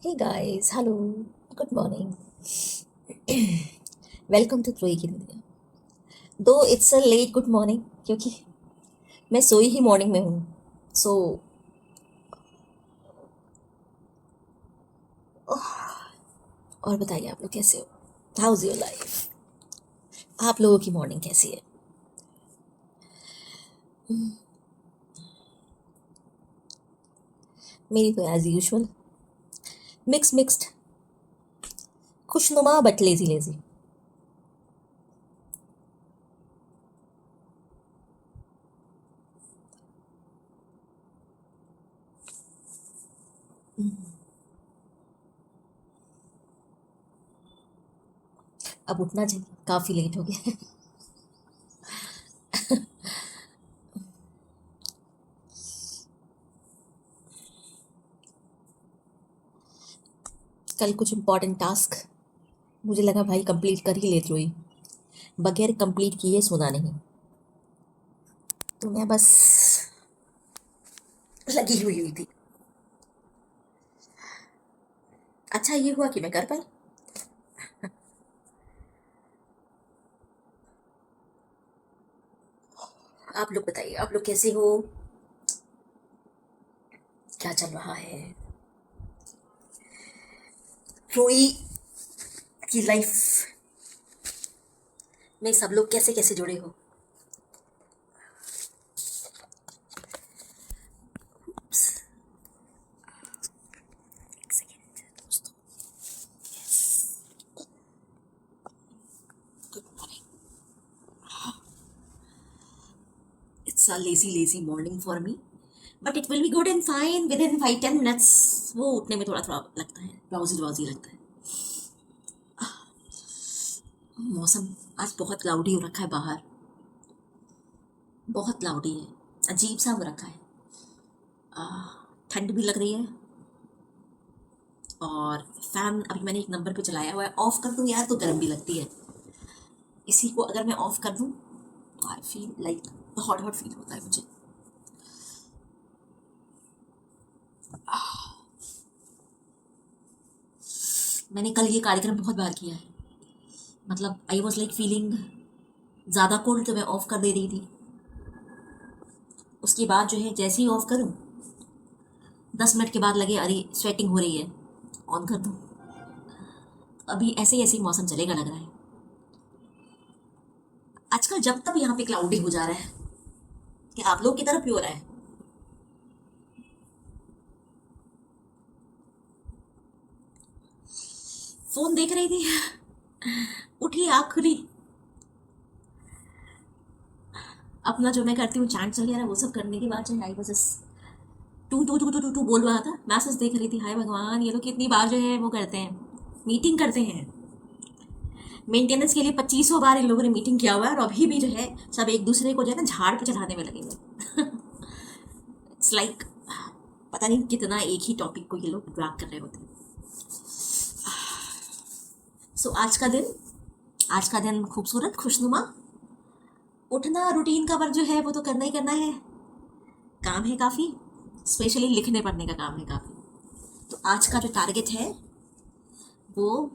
Hey guys, hello, good morning. Welcome to क्रोई की दुनिया। Though it's a late good morning क्योंकि मैं सोई ही मॉर्निंग में हूँ। सो और बताइए आप लोग कैसे हो? How is your life? आप लोगों की मॉर्निंग कैसी है? मेरी तो एज यूजुअल मिक्स्ड, खुशनुमा बट लेजी लेजी। अब उठना चाहिए, काफ़ी लेट हो गया। कल कुछ इम्पोर्टेंट टास्क मुझे लगा भाई कंप्लीट कर ही लेती हुई, बगैर कंप्लीट किए सोना नहीं। तो मैं बस लगी हुई थी। अच्छा ये हुआ कि मैं कर पाई। आप लोग बताइए, आप लोग कैसे हो? क्या चल रहा है? रोई की लाइफ में सब लोग कैसे कैसे जुड़े हो? एक सेकेंड दोस्तों। Good morning. It's a lazy morning for me, but it will be good and fine with in 5-10 minutes. वो उठने में थोड़ा थोड़ा लगता है, ड्राउजी ड्राउजी लगता है। मौसम आज बहुत क्लाउडी हो रखा है बाहर, बहुत क्लाउडी है, अजीब सा हो रखा है। ठंड भी लग रही है और फैन अभी मैंने एक नंबर पे चलाया हुआ है, ऑफ कर दूँ यार तो गर्म भी लगती है। इसी को अगर मैं ऑफ कर दूँ तो I feel like hot hot feel होता है मुझे। मैंने कल ये कार्यक्रम बहुत बार किया है, मतलब आई वॉज लाइक फीलिंग ज़्यादा कोल्ड तो मैं ऑफ कर दे रही थी। उसके बाद जो है जैसे ही ऑफ करूँ 10 मिनट के बाद लगे अरे स्वेटिंग हो रही है, ऑन कर दूँ। अभी ऐसे ही मौसम चलेगा लग रहा है आजकल, जब तक यहाँ पे क्लाउडी हो जा रहा है। कि आप लोग की तरफ भी हो रहा है? फोन देख रही थी, उठी आँख खुली, अपना जो मैं करती हूँ चैंट चल रहा है, वो सब करने के बाद जो है I was to to to to to to बोल रहा था, मैसेज देख रही थी। हाय भगवान, ये लोग कितनी बार जो है वो करते हैं, मीटिंग करते हैं। मेंटेनेंस के लिए 2500 बार इन लोगों ने मीटिंग किया हुआ है, और अभी भी जो है सब एक दूसरे को जो है ना झाड़ पे चढ़ाने में लगे हुए। इट्स लाइक पता नहीं कितना एक ही टॉपिक को ये लोग ड्रैग कर रहे होते हैं। सो आज का दिन खूबसूरत खुशनुमा। उठना रूटीन का वर्क जो है वो तो करना ही करना है, काम है काफ़ी, स्पेशली लिखने पढ़ने का काम है काफ़ी। तो आज का जो टारगेट है वो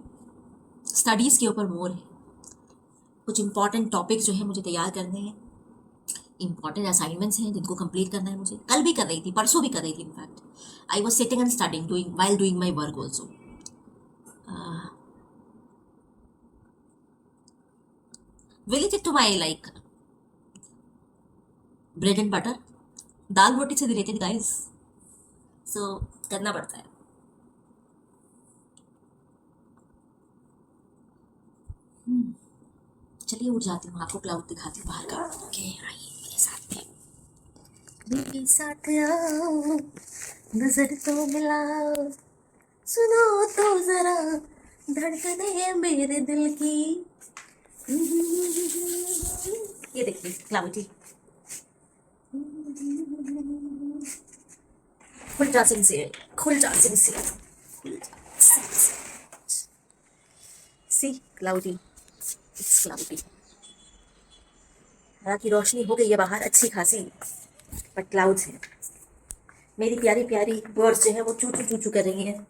स्टडीज़ के ऊपर मोर है। कुछ इंपॉर्टेंट टॉपिक्स जो है मुझे तैयार करने हैं, इंपॉर्टेंट असाइनमेंट्स हैं जिनको कंप्लीट करना है मुझे। कल भी कर रही थी, परसों भी कर रही थी in fact. I was sitting and studying doing while doing my work also. Related to my like bread and butter, दाल रोटी से रिलेटेड गाइस। सो करना पड़ता है। चलिए उठ जाती हूँ, आपको क्लाउड दिखाती हूँ बाहर का। ओके आइए मेरे साथ में, मेरे साथ आओ, नजर तो मिलाओ, सुनो तो जरा धड़कने मेरे दिल की। ये देखिए क्लाउडी, खुल जा सिंसियर, खुल जा सिंसियर, खुल जा सी क्लाउडी, इट्स क्लाउडी। हालांकि रोशनी हो गई है बाहर अच्छी खासी, बट क्लाउड्स है। मेरी प्यारी प्यारी बर्ड्स जो है वो चू चू चू चू कर रही हैं।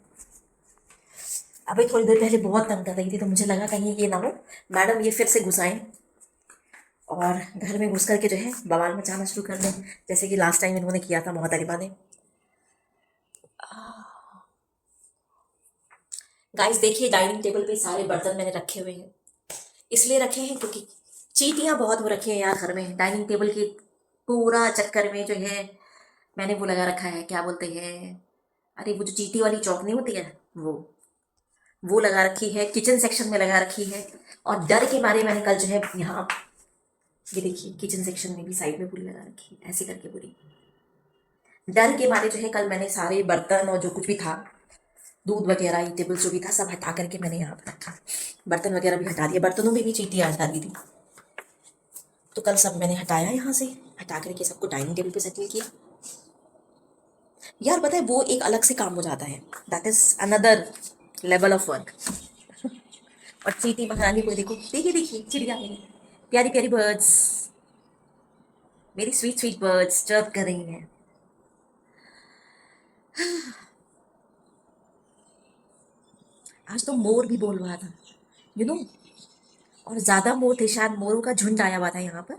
अभी थोड़ी देर पहले बहुत तंग कर रही थी, तो मुझे लगा कहीं ये ना हो मैडम ये फिर से घुसाएं और घर में घुस करके जो है बवाल मचाना शुरू कर दें, जैसे कि लास्ट टाइम इन्होंने किया था मोहतरिमा ने। गाइस देखिए, डाइनिंग टेबल पे सारे बर्तन मैंने रखे हुए हैं। इसलिए रखे हैं क्योंकि चींटियां बहुत हो रखी हैं यार घर में। डाइनिंग टेबल के पूरा चक्कर में जो है मैंने वो लगा रखा है, क्या बोलते हैं, अरे वो जो चींटी वाली चौक नहीं होती है, वो लगा रखी है, किचन सेक्शन में लगा रखी है। और डर के मारे मैंने कल जो है यहाँ, ये देखिए किचन सेक्शन में भी साइड में पूरी लगा रखी है, ऐसे करके पूरी। डर के मारे जो है कल मैंने सारे बर्तन और जो कुछ भी था, दूध वगैरह, ये टेबल जो भी था, सब हटा करके मैंने यहाँ पर रखा। बर्तन वगैरह भी हटा दिए, बर्तनों में भी चींटियाँ आ जाती थी, तो कल सब मैंने हटाया यहाँ से, हटा करके सबको डाइनिंग टेबल पे सेटल किया। यार पता है वो एक अलग से काम हो जाता है, that is another level of work. और चींटी महारानी को देखो, देखिए देखिए चिड़िया मेरी प्यारी प्यारी बर्ड्स, मेरी स्वीट स्वीट बर्ड्स चर्प कर रही हैं। आज तो मोर भी बोल रहा था, यू नो, और ज्यादा मोर थे, शायद मोरों का झुंड आया हुआ था यहाँ पर,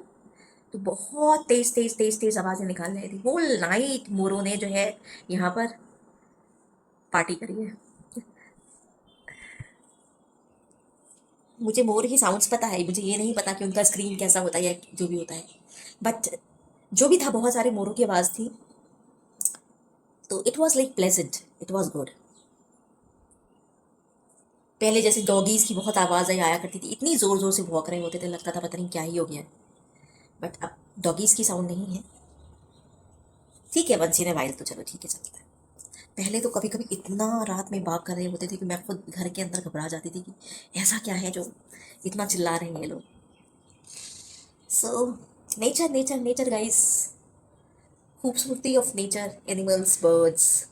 तो बहुत तेज तेज तेज तेज आवाजें निकाल रहे थे। होल नाइट मोरों ने जो है यहाँ पर पार्टी करी है। मुझे मोर की साउंड्स पता है, मुझे ये नहीं पता कि उनका स्क्रीन कैसा होता है या जो भी होता है, बट जो भी था बहुत सारे मोरों की आवाज़ थी, तो it was like pleasant, it was good. पहले जैसे डॉगीज़ की बहुत आवाज़ें आया करती थी, इतनी ज़ोर ज़ोर से भौंक रहे होते थे, लगता था पता नहीं क्या ही हो गया है, बट अब डॉगीज़ की साउंड नहीं है। ठीक है, वंस इन अ वाइल तो चलो ठीक है, चलता है। पहले तो कभी कभी इतना रात में भाग कर रहे होते थे कि मैं खुद घर के अंदर घबरा जाती थी कि ऐसा क्या है जो इतना चिल्ला रहे हैं ये लोग। So nature nature nature guys, खूबसूरती ऑफ नेचर, एनिमल्स, बर्ड्स।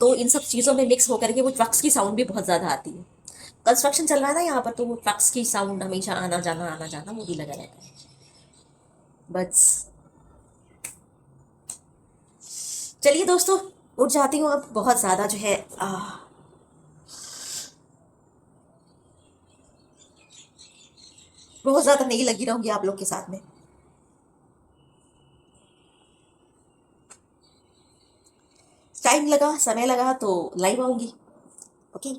तो इन सब चीज़ों में मिक्स होकर के वो ट्रक्स की साउंड भी बहुत ज़्यादा आती है। कंस्ट्रक्शन चल रहा है ना यहाँ पर, तो वो ट्रक्स की साउंड हमेशा आना जाना वो भी लगा रहता है। बस चलिए दोस्तों, उठ जाती हूँ अब, बहुत ज़्यादा जो है बहुत ज़्यादा नहीं लगी रहूँगी आप लोग के साथ में। टाइम लगा, समय लगा तो लाइव आऊँगी, ओके,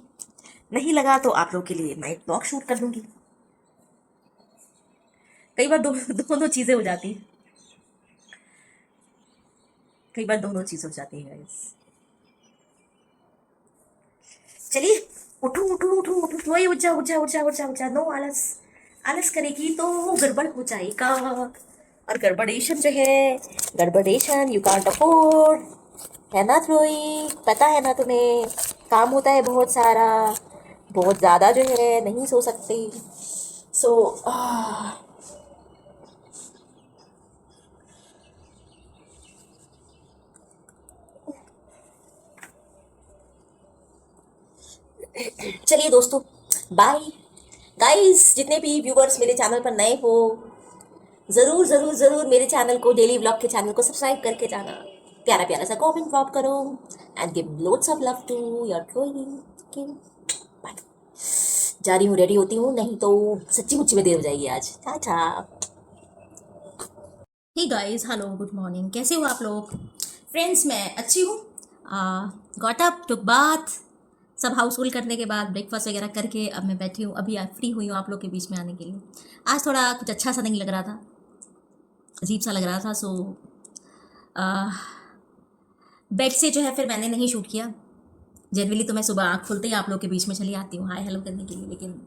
नहीं लगा तो आप लोग के लिए नाइट ब्लॉग शूट कर दूंगी। कई बार दोनों चीज़ें हो जाती हैं, कई बार दोनों चीज़ हो जाती है गाइस। चलिए, उठो उठो उठो उठो, वही उठ जा उठ जा उठ जा उठ जा उठ जा, नो आलस, आलस करेगी तो गड़बड़ हो जाएगा, और गड़बड़ेशन जो है, गड़बड़ेशन यू कांट अफोर्ड, है ना ध्रुवी, पता है ना तुम्हें, काम होता है बहुत सारा, बहुत ज़्यादा जो है नहीं सो सकते। सो चलिए दोस्तों, बाय। गाइस जितने भी व्यूवर्स मेरे चैनल पर नए हो, ज़रूर ज़रूर ज़रूर मेरे चैनल को, डेली व्लॉग के चैनल को सब्सक्राइब करके जाना, प्यारा प्यारा सा कमेंट ड्रॉप करो, and give loads of love to your drawing. Bye. जा रही हूँ, रेडी होती हूँ, नहीं तो सच्ची मुच्ची में देर हो जाएगी आज। Tata. Hey guys, hello, good morning, कैसे हो आप लोग? फ्रेंड्स मैं अच्छी हूँ। गॉट अप, टुक बाथ, सब हाउस होल्ड करने के बाद ब्रेकफास्ट वगैरह करके अब मैं बैठी हूँ, अभी फ्री हुई हूँ आप लोग के बीच में आने के लिए। आज थोड़ा कुछ अच्छा सा नहीं लग रहा था, अजीब सा लग रहा था, सो बेड से जो है फिर मैंने नहीं शूट किया। जनरली तो मैं सुबह आँख खुलते ही आप लोग के बीच में चली आती हूँ हाय हेलो करने के लिए, लेकिन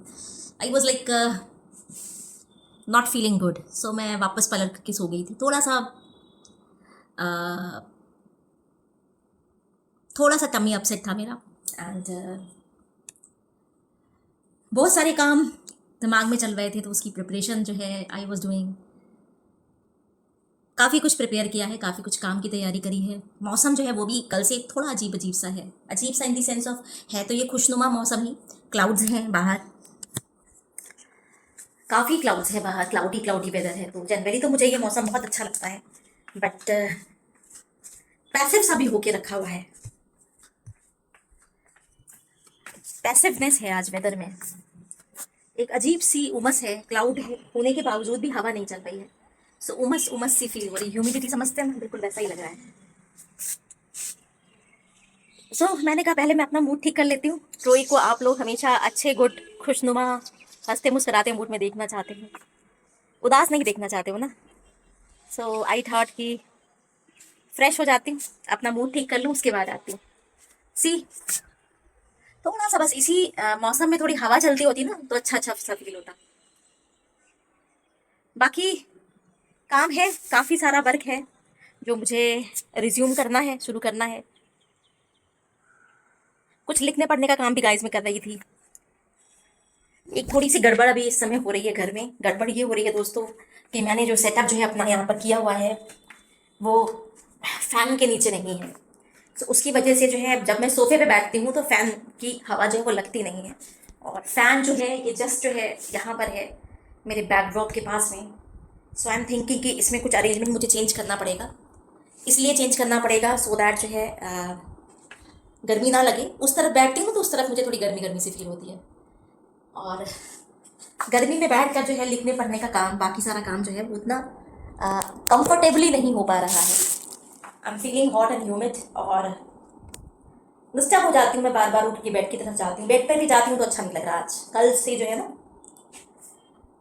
I was like not feeling good, so मैं वापस पलट के सो गई थी। थोड़ा सा टमी अपसेट था मेरा, एंड बहुत सारे काम दिमाग में चल रहे थे, तो उसकी प्रिपरेशन जो है आई वॉज डूइंग, काफ़ी कुछ प्रिपेयर किया है, काफ़ी कुछ काम की तैयारी करी है। मौसम जो है वो भी कल से थोड़ा अजीब अजीब सा है, अजीब सा इन दी सेंस ऑफ, है तो ये खुशनुमा मौसम ही, क्लाउड्स हैं बाहर, काफ़ी क्लाउड्स है बाहर, क्लाउडी क्लाउडी वेदर है, तो जनरली तो मुझे ये मौसम बहुत अच्छा लगता है, बट पैसिव सा भी होके रखा हुआ है, पैसिवनेस है आज वेदर में। एक अजीब सी उमस है, क्लाउड है होने के बावजूद भी हवा नहीं चल रही है, सो उमस उमस सी फील हो रही, ह्यूमिडिटी समझते हैं ना, बिल्कुल वैसा ही लग रहा है। मैंने कहा पहले मैं अपना मूड ठीक कर लेती हूँ। रोई को आप लोग हमेशा अच्छे, गुड, खुशनुमा, हंसते मुस्कुराते मूड में देखना चाहते हो, उदास नहीं देखना चाहते हो ना। आई थॉट कि फ्रेश हो जाती हूँ, अपना मूड ठीक कर लूँ, उसके बाद आती हूँ। सी थोड़ा सा बस इसी मौसम में थोड़ी हवा चलती होती ना तो अच्छा अच्छा सा फील होता। बाकी काम है, काफ़ी सारा वर्क है जो मुझे रिज्यूम करना है, शुरू करना है। कुछ लिखने पढ़ने का काम भी गाइस में कर रही थी। एक थोड़ी सी गड़बड़ अभी इस समय हो रही है घर में। गड़बड़ ये हो रही है दोस्तों कि मैंने जो सेटअप जो है अपना यहाँ पर किया हुआ है वो फैन के नीचे नहीं है, तो उसकी वजह से जो है जब मैं सोफे पे बैठती हूँ तो फैन की हवा जो है वो लगती नहीं है, और फैन जो है ये जस्ट जो है यहाँ पर है मेरे बैकड्रॉप के पास में। आई एम थिंकिंग कि इसमें कुछ अरेंजमेंट मुझे चेंज करना पड़ेगा, इसलिए चेंज करना पड़ेगा सो दैट जो है गर्मी ना लगे। उस तरफ बैठती हूँ तो उस तरफ मुझे थोड़ी गर्मी गर्मी सी फील होती है, और गर्मी में बैठ कर जो है लिखने पढ़ने का काम, बाकी सारा काम जो है वो उतना कंफर्टेबली नहीं हो पा रहा है। I am feeling hot and humid, और डिस्टर्ब हो जाती हूँ मैं, बार बार उठ के बेड की तरफ जाती हूँ, बेड पर भी जाती हूँ तो अच्छा नहीं लग रहा। आज कल से जो है ना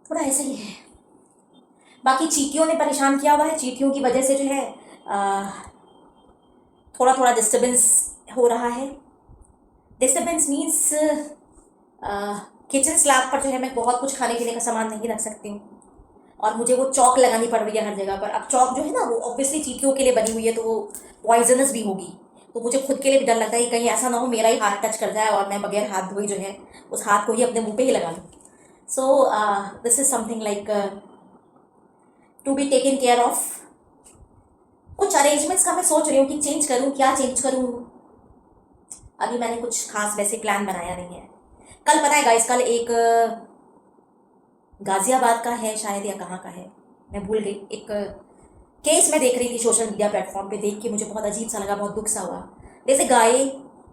थोड़ा ऐसा ही है। बाकी चींटियों ने परेशान किया हुआ है, चींटियों की वजह से जो है थोड़ा थोड़ा डिस्टर्बेंस हो रहा है। डिस्टर्बेंस मीन्स किचन स्लैब पर जो है मैं बहुत कुछ खाने पीने का सामान नहीं रख सकती हूँ, और मुझे वो चौक लगानी पड़ रही है हर जगह पर। अब चौक जो है ना वो ऑब्वियसली चींटियों के लिए बनी हुई है, तो वो पॉइजनस भी होगी, तो मुझे खुद के लिए भी डर लगता है कि कहीं ऐसा ना हो मेरा ही हाथ टच कर जाए और मैं बगैर हाथ धोए जो है उस हाथ को ही अपने मुंह पे ही लगा लूँ। This is something like to be taken care of. कुछ अरेंजमेंट्स का मैं सोच रही हूँ कि चेंज करूँ, क्या चेंज करूँ। अभी मैंने कुछ खास वैसे प्लान बनाया नहीं है। कल पता है गाइस, कल एक गाजियाबाद का है शायद या कहाँ का है मैं भूल गई, एक केस मैं देख रही थी सोशल मीडिया प्लेटफॉर्म पे, देख के मुझे बहुत अजीब सा लगा, बहुत दुख सा हुआ। जैसे गाय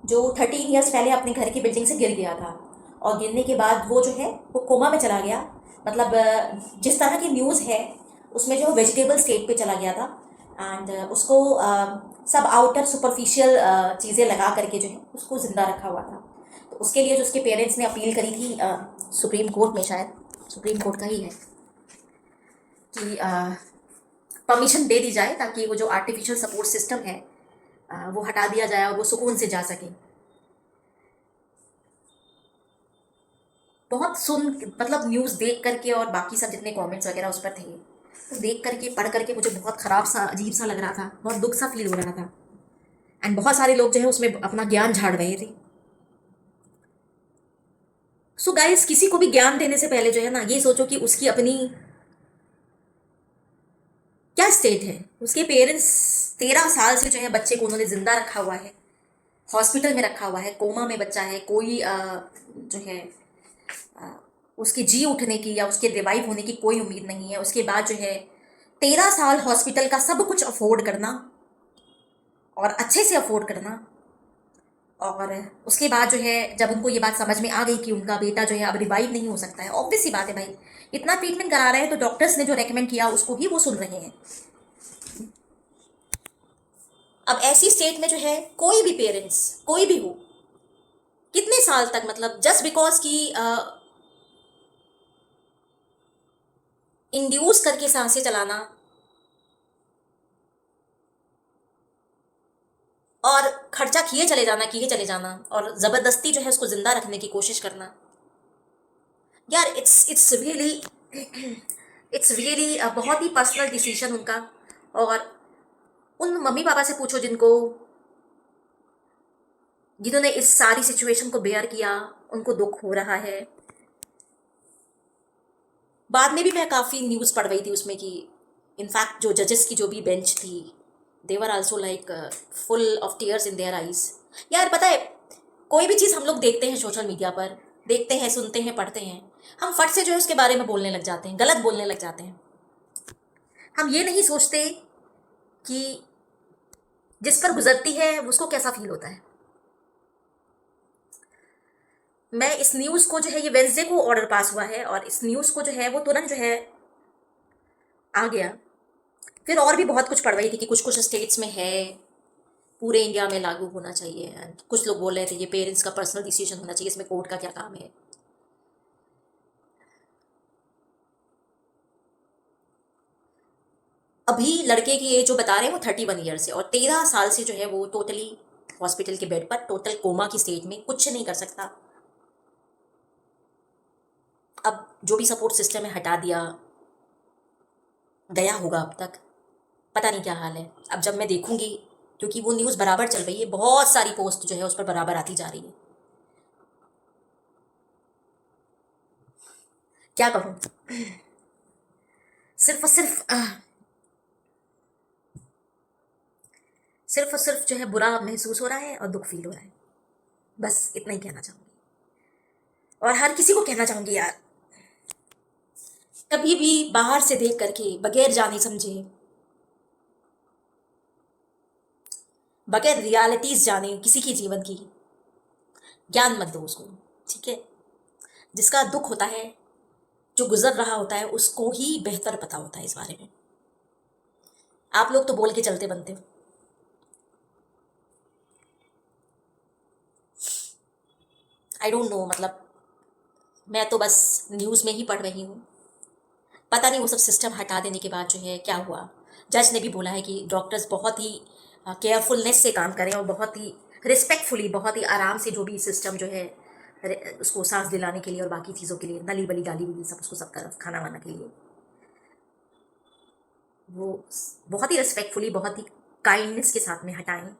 जो 13 ईयर्स पहले अपने घर की बिल्डिंग से गिर गया था, और गिरने के बाद वो जो है वो कोमा में चला गया। मतलब जिस तरह की न्यूज़ है उसमें जो वेजिटेबल स्टेट पे चला गया था, एंड उसको सब आउटर सुपरफिशियल चीज़ें लगा करके जो है उसको ज़िंदा रखा हुआ था। तो उसके लिए जो उसके पेरेंट्स ने अपील करी थी सुप्रीम कोर्ट में, शायद सुप्रीम कोर्ट का ही है, कि परमिशन दे दी जाए ताकि वो जो आर्टिफिशियल सपोर्ट सिस्टम है वो हटा दिया जाए और वो सुकून से जा सके। बहुत सुन मतलब न्यूज़ देख करके और बाकी सब जितने कमेंट्स वगैरह उस पर थे, तो देख करके पढ़ करके मुझे बहुत ख़राब सा अजीब सा लग रहा था, बहुत दुख सा फील हो रहा था। एंड बहुत सारे लोग जो है उसमें अपना ज्ञान झाड़ रहे थे। गाइस, किसी को भी ज्ञान देने से पहले जो है ना ये सोचो कि उसकी अपनी क्या स्टेट है। उसके पेरेंट्स 13 साल से जो है बच्चे को उन्होंने जिंदा रखा हुआ है, हॉस्पिटल में रखा हुआ है, कोमा में बच्चा है, कोई जो है उसके जी उठने की या उसके रिवाइव होने की कोई उम्मीद नहीं है। उसके बाद जो है 13 साल हॉस्पिटल का सब कुछ अफोर्ड करना, और अच्छे से अफोर्ड करना, और उसके बाद जो है जब उनको ये बात समझ में आ गई कि उनका बेटा जो है अब रिवाइव नहीं हो सकता है, ऑब्वियस सी बात है भाई, इतना ट्रीटमेंट करा रहे हैं तो डॉक्टर्स ने जो रेकमेंड किया उसको ही वो सुन रहे हैं। अब ऐसी स्टेट में जो है कोई भी पेरेंट्स, कोई भी हो, कितने साल तक, मतलब जस्ट बिकॉज की इंड्यूस करके सांसें चलाना और खर्चा किए चले जाना और ज़बरदस्ती जो है उसको ज़िंदा रखने की कोशिश करना, यार इट्स रियली बहुत ही पर्सनल डिसीजन उनका। और उन मम्मी पापा से पूछो जिन्होंने इस सारी सिचुएशन को बेयर किया, उनको दुख हो रहा है। बाद में भी मैं काफ़ी न्यूज़ पढ़ रही थी उसमें कि इनफैक्ट जो जजेस की जो भी बेंच थी, they were also like full of tears in their eyes. यार पता है, कोई भी चीज़ हम लोग देखते हैं सोशल मीडिया पर, देखते हैं, सुनते हैं, पढ़ते हैं, हम फट से जो है उसके बारे में बोलने लग जाते हैं, गलत बोलने लग जाते हैं। हम ये नहीं सोचते कि जिस पर गुजरती है उसको कैसा फील होता है। मैं इस न्यूज़ को जो है, ये वेंसडे को ऑर्डर पास हुआ है और इस न्यूज़ को जो है वो तुरंत जो है आ गया। फिर और भी बहुत कुछ पढ़ रही थी कि कुछ कुछ स्टेट्स में है, पूरे इंडिया में लागू होना चाहिए। एंड कुछ लोग बोल रहे थे ये पेरेंट्स का पर्सनल डिसीजन होना चाहिए, इसमें कोर्ट का क्या काम है। अभी लड़के की एज जो बता रहे हैं वो 31 ईयर्स है और 13 साल से जो है वो टोटली हॉस्पिटल के बेड पर, टोटल कोमा की स्टेट में, कुछ नहीं कर सकता। अब जो भी सपोर्ट सिस्टम है हटा दिया गया होगा अब तक, पता नहीं क्या हाल है। अब जब मैं देखूंगी, क्योंकि वो न्यूज़ बराबर चल रही है, बहुत सारी पोस्ट जो है उस पर बराबर आती जा रही है, क्या कहूँ। सिर्फ और सिर्फ सिर्फ और सिर्फ जो है बुरा महसूस हो रहा है और दुख फील हो रहा है। बस इतना ही कहना चाहूँगी और हर किसी को कहना चाहूँगी यार, कभी भी बाहर से देख करके बगैर जाने समझे, बगैर रियलिटीज जाने किसी की जीवन की ज्ञान मत दो उसको, ठीक है। जिसका दुख होता है, जो गुजर रहा होता है, उसको ही बेहतर पता होता है इस बारे में। आप लोग तो बोल के चलते बनते हो। आई डोंट नो, मतलब मैं तो बस न्यूज़ में ही पढ़ रही हूँ। पता नहीं वो सब सिस्टम हटा देने के बाद जो है क्या हुआ। जज ने भी बोला है कि डॉक्टर्स बहुत ही केयरफुलनेस से काम करें और बहुत ही रिस्पेक्टफुली, बहुत ही आराम से जो भी सिस्टम जो है उसको सांस दिलाने के लिए और बाकी चीज़ों के लिए, नली बली डाली हुई सब उसको सब कर खाना वाना के लिए, वो बहुत ही रिस्पेक्टफुली, बहुत ही काइंडनेस के साथ में हटाएं।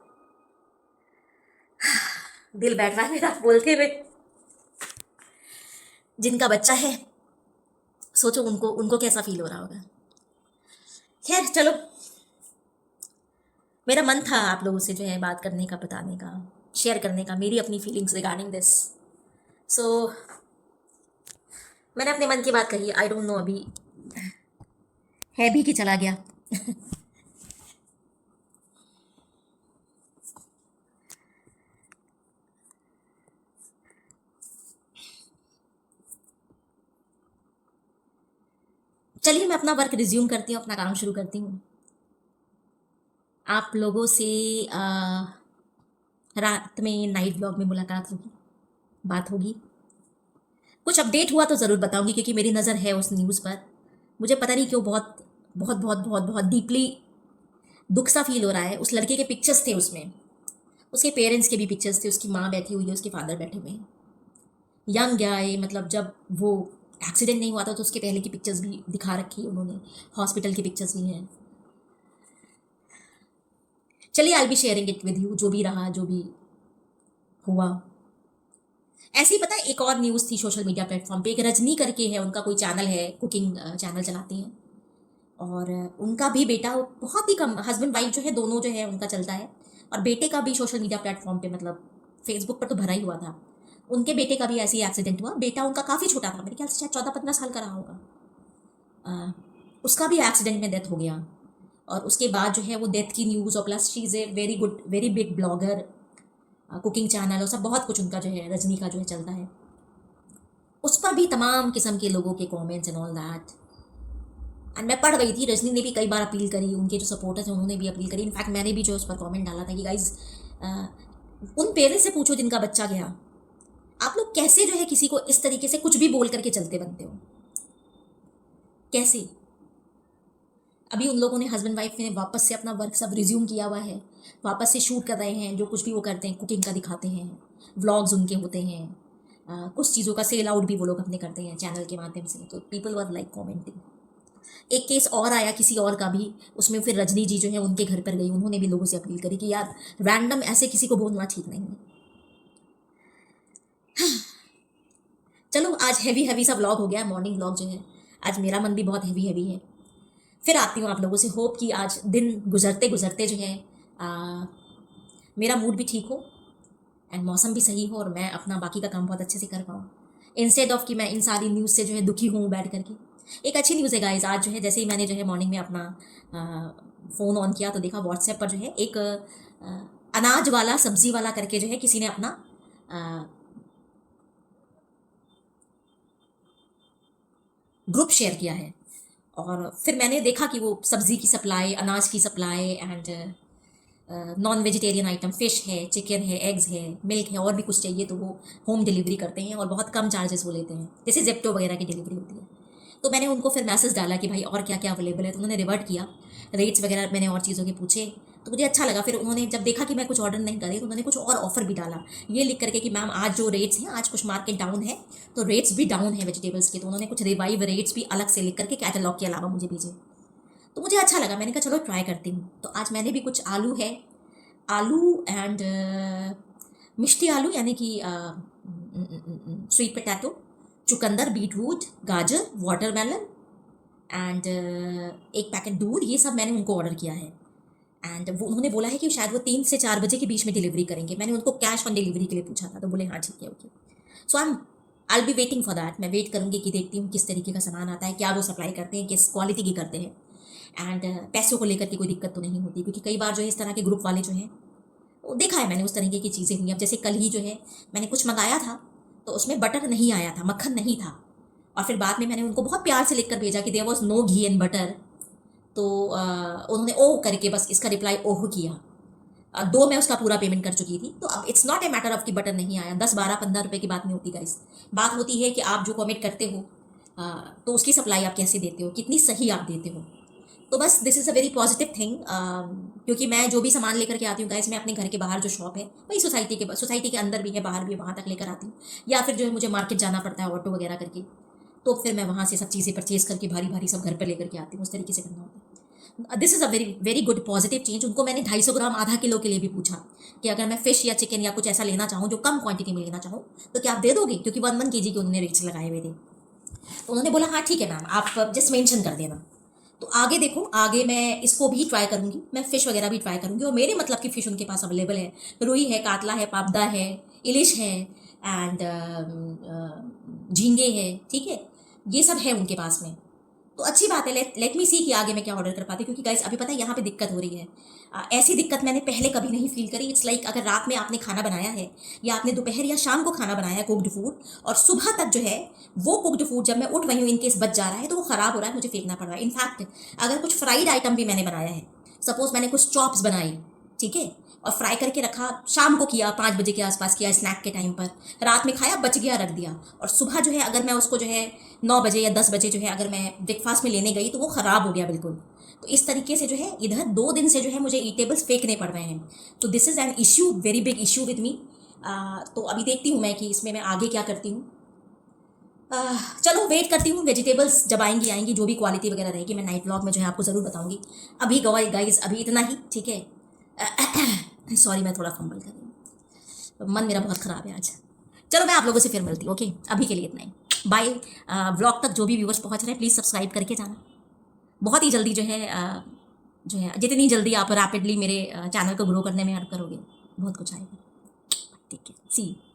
दिल बैठ रहा है मेरा बोलते हुए। जिनका बच्चा है, सोचो उनको उनको कैसा फील हो रहा होगा। खैर चलो, मेरा मन था आप लोगों से जो है बात करने का, बताने का, शेयर करने का मेरी अपनी फीलिंग्स रिगार्डिंग दिस। सो मैंने अपने मन की बात कही। आई डोंट नो अभी है भी कि चला गया। चलिए मैं अपना वर्क रिज्यूम करती हूँ, अपना काम शुरू करती हूँ। आप लोगों से रात में नाइट ब्लॉग में मुलाकात होगी, बात होगी। कुछ अपडेट हुआ तो ज़रूर बताऊंगी, क्योंकि मेरी नज़र है उस न्यूज़ पर। मुझे पता नहीं क्यों बहुत बहुत बहुत बहुत बहुत डीपली दुख सा फील हो रहा है। उस लड़के के पिक्चर्स थे उसमें, उसके पेरेंट्स के भी पिक्चर्स थे, उसकी माँ बैठी हुई है, उसके फादर बैठे हुए हैं। यंग गाय, मतलब जब वो एक्सीडेंट नहीं हुआ था तो उसके पहले की पिक्चर्स भी दिखा रखी है उन्होंने, हॉस्पिटल की पिक्चर्स भी हैं। चलिए I be sharing it with you, जो भी रहा, जो भी हुआ। ऐसे ही पता है एक और न्यूज़ थी सोशल मीडिया प्लेटफॉर्म पे, एक रजनी करके है, उनका कोई चैनल है, कुकिंग चैनल चलाती हैं। और उनका भी बेटा, बहुत ही कम, हस्बैंड वाइफ जो है दोनों जो है उनका चलता है। और बेटे का भी सोशल मीडिया प्लेटफॉर्म पे, मतलब फेसबुक पर तो भरा ही हुआ था। उनके बेटे का भी ऐसे ही एक्सीडेंट हुआ। बेटा उनका काफ़ी छोटा था, मेरे ख्याल से शायद 14-15 साल का रहा होगा। अ, उसका भी एक्सीडेंट में डेथ हो गया। और उसके बाद जो है वो डेथ की न्यूज़, और plus she is a very good, very big blogger, cooking channel और सब बहुत कुछ उनका जो है, रजनी का जो है चलता है। उस पर भी तमाम किस्म के लोगों के comments and all that. And मैं पढ़ रही थी, रजनी ने भी कई बार अपील करी, उनके जो सपोर्टर्स हैं उन्होंने भी अपील करी। इनफैक्ट मैंने भी जो उस पर कमेंट डाला था कि गाइज, उन पेरेंट्स से पूछो जिनका बच्चा गया, आप लोग कैसे जो है किसी को इस तरीके से कुछ भी बोल करके चलते बनते हो, कैसे। अभी उन लोगों ने, हस्बैंड वाइफ ने वापस से अपना वर्क सब रिज्यूम किया हुआ है, वापस से शूट कर रहे हैं, जो कुछ भी वो करते हैं कुकिंग का दिखाते हैं, व्लॉग्स उनके होते हैं। कुछ चीज़ों का सेल आउट भी वो लोग अपने करते हैं चैनल के माध्यम से। तो पीपल वर लाइक कॉमेंटिंग। एक केस और आया किसी और का भी, उसमें फिर रजनी जी जो है उनके घर पर गई, उन्होंने भी लोगों से अपील करी कि यार रैंडम ऐसे किसी को बोलना ठीक नहीं है। चलो आज हैवी हैवी सा व्लॉग हो गया, मॉर्निंग व्लॉग जो है। आज मेरा मन भी बहुत हैवी हैवी है। फिर आती हूँ आप लोगों से, होप कि आज दिन गुजरते गुजरते जो है मेरा मूड भी ठीक हो एंड मौसम भी सही हो और मैं अपना बाकी का काम बहुत अच्छे से कर पाऊँ, इंस्टेड ऑफ कि मैं इन सारी न्यूज़ से जो है दुखी हूँ बैठ करके। एक अच्छी न्यूज़ है गाइज, आज जो है जैसे ही मैंने जो है मॉर्निंग में अपना फ़ोन ऑन किया तो देखा व्हाट्सएप पर जो है एक अनाज वाला सब्जी वाला करके जो है किसी ने अपना ग्रुप शेयर किया है। और फिर मैंने देखा कि वो सब्जी की सप्लाई, अनाज की supply and non vegetarian item, fish है, चिकन है, एग्स है, मिल्क है, और भी कुछ चाहिए तो वो होम डिलीवरी करते हैं और बहुत कम चार्जेस वो लेते हैं, जैसे जेप्टो वगैरह की डिलीवरी होती है। तो मैंने उनको फिर मैसेज डाला कि भाई और क्या क्या अवेलेबल है, तो उन्होंने रिवर्ट किया, रेट्स वगैरह मैंने और चीज़ों के पूछे, तो मुझे अच्छा लगा। फिर उन्होंने जब देखा कि मैं कुछ ऑर्डर नहीं कर रही तो उन्होंने कुछ और ऑफर भी डाला, ये लिख करके कि मैम आज जो रेट्स हैं, आज कुछ मार्केट डाउन है तो रेट्स भी डाउन है वेजिटेबल्स के, तो उन्होंने कुछ रिवाइव रेट्स भी अलग से लिख करके कैटलॉग के अलावा मुझे भेजे। तो मुझे अच्छा लगा, मैंने कहा चलो ट्राई करती हूँ। तो आज मैंने भी कुछ आलू है, आलू एंड मिष्टी आलू यानी कि स्वीट पोटैटो, चुकंदर, बीटरूट, गाजर, वाटरमेलन एंड एक पैकेट दूध, ये सब मैंने उनको ऑर्डर किया है। एंड वो उन्होंने बोला है कि शायद वो 3 से 4 बजे के बीच में डिलीवरी करेंगे। मैंने उनको कैश ऑन डिलीवरी के लिए पूछा था, तो बोले हाँ ठीक है okay. So I be waiting for that. मैं वेट करूँगी कि देखती हूँ किस तरीके का सामान आता है, क्या वो सप्लाई करते हैं, किस क्वालिटी की करते हैं, एंड पैसों को लेकर के कोई दिक्कत तो नहीं होती, क्योंकि कई बार जो है इस तरह के ग्रुप वाले जो हैं, वो देखा है मैंने, उस तरीके की चीज़ें हुई। अब जैसे कल ही जो है मैंने कुछ मंगाया था तो उसमें बटर नहीं आया था, मक्खन नहीं था, और फिर बाद में मैंने उनको बहुत प्यार से लिख कर भेजा कि there was no ghee and butter, तो उन्होंने ओह करके बस इसका रिप्लाई ओह किया। दो मैं उसका पूरा पेमेंट कर चुकी थी। तो अब it's not a matter of कि बटर नहीं आया, 10, 12, 15 रुपए की बात नहीं होती गाइस। बात होती है कि आप जो कमेंट करते हो तो उसकी सप्लाई आप कैसे देते हो, कितनी सही आप देते हो। तो बस this is a very positive thing, क्योंकि मैं जो भी सामान लेकर के आती हूँ गाइस, मैं अपने घर के बाहर जो शॉप है, वही सोसाइटी के अंदर भी है, बाहर भी है, वहाँ तक लेकर आती हूँ, या फिर जो है मुझे मार्केट जाना पड़ता है ऑटो वगैरह करके, तो फिर मैं वहाँ से सब चीज़ें परचेज करके भारी भारी सब घर पर लेकर के आती हूँ, उस तरीके से करना होता है। This is a very very good positive change. उनको मैंने 250 ग्राम, आधा किलो के लिए भी पूछा कि अगर मैं फिश या चिकन या कुछ ऐसा लेना चाहूँ जो कम क्वांटिटी में लेना चाहूँ तो क्या आप दे दोगे, क्योंकि 1 kg के उन्होंने रेट्स लगाए हुए थे। तो उन्होंने बोला हाँ ठीक है मैम, आप जस्ट मेंशन कर देना। तो आगे देखो, आगे मैं इसको भी ट्राई करूँगी, मैं फ़िश वगैरह भी ट्राई करूँगी, और मेरे मतलब की फ़िश उनके पास अवेलेबल है, रुई है, कातला है, पाबदा है, इलिश है एंड झींगे है, ठीक है, ये सब है उनके पास में। तो अच्छी बात है, लेट मी सी कि आगे मैं क्या ऑर्डर कर पाती हूँ, क्योंकि गाइस अभी पता है यहाँ पे दिक्कत हो रही है। ऐसी दिक्कत मैंने पहले कभी नहीं फील करी। इट्स लाइक अगर रात में आपने खाना बनाया है, या आपने दोपहर या शाम को खाना बनाया है कुक्ड फूड, और सुबह तक जो है वो कुक्ड फूड जब मैं उठ रही हूँ इनकेस बच जा रहा है तो वो ख़राब हो रहा है, मुझे फेंकना पड़ रहा है। इनफैक्ट अगर कुछ फ्राइड आइटम भी मैंने बनाया है, सपोज मैंने कुछ चॉप्स बनाई, ठीक है, और फ्राई करके रखा, शाम को किया, 5 बजे के आसपास किया, स्नैक के टाइम पर, रात में खाया, बच गया, रख दिया, और सुबह जो है अगर मैं उसको जो है 9 बजे या 10 बजे जो है अगर मैं ब्रेकफास्ट में लेने गई तो वो ख़राब हो गया बिल्कुल। तो इस तरीके से जो है इधर 2 दिन से जो है मुझे ईटेबल्स फेंकने पड़ रहे हैं। तो this is an issue, very big issue with me. तो अभी देखती हूँ मैं कि इसमें मैं आगे क्या करती हूँ। चलो वेट करती हूँ, वेजिटेबल्स जब आएंगी जो भी क्वालिटी वगैरह रहेगी मैं नाइट ब्लॉग में जो है आपको ज़रूर बताऊँगी। अभी गाइस अभी इतना ही, ठीक है। सॉरी मैं थोड़ा फंबल कर रही हूँ, मन मेरा बहुत ख़राब है आज। चलो मैं आप लोगों से फिर मिलती हूँ, ओके, अभी के लिए इतना ही, बाय। व्लॉग तक जो भी व्यूवर्स पहुँच रहे हैं प्लीज़ सब्सक्राइब करके जाना। बहुत ही जल्दी जो है जितनी जल्दी आप रैपिडली मेरे चैनल को ग्रो करने में हेल्प करोगे, बहुत कुछ आएगा। ठीक है, सी यू।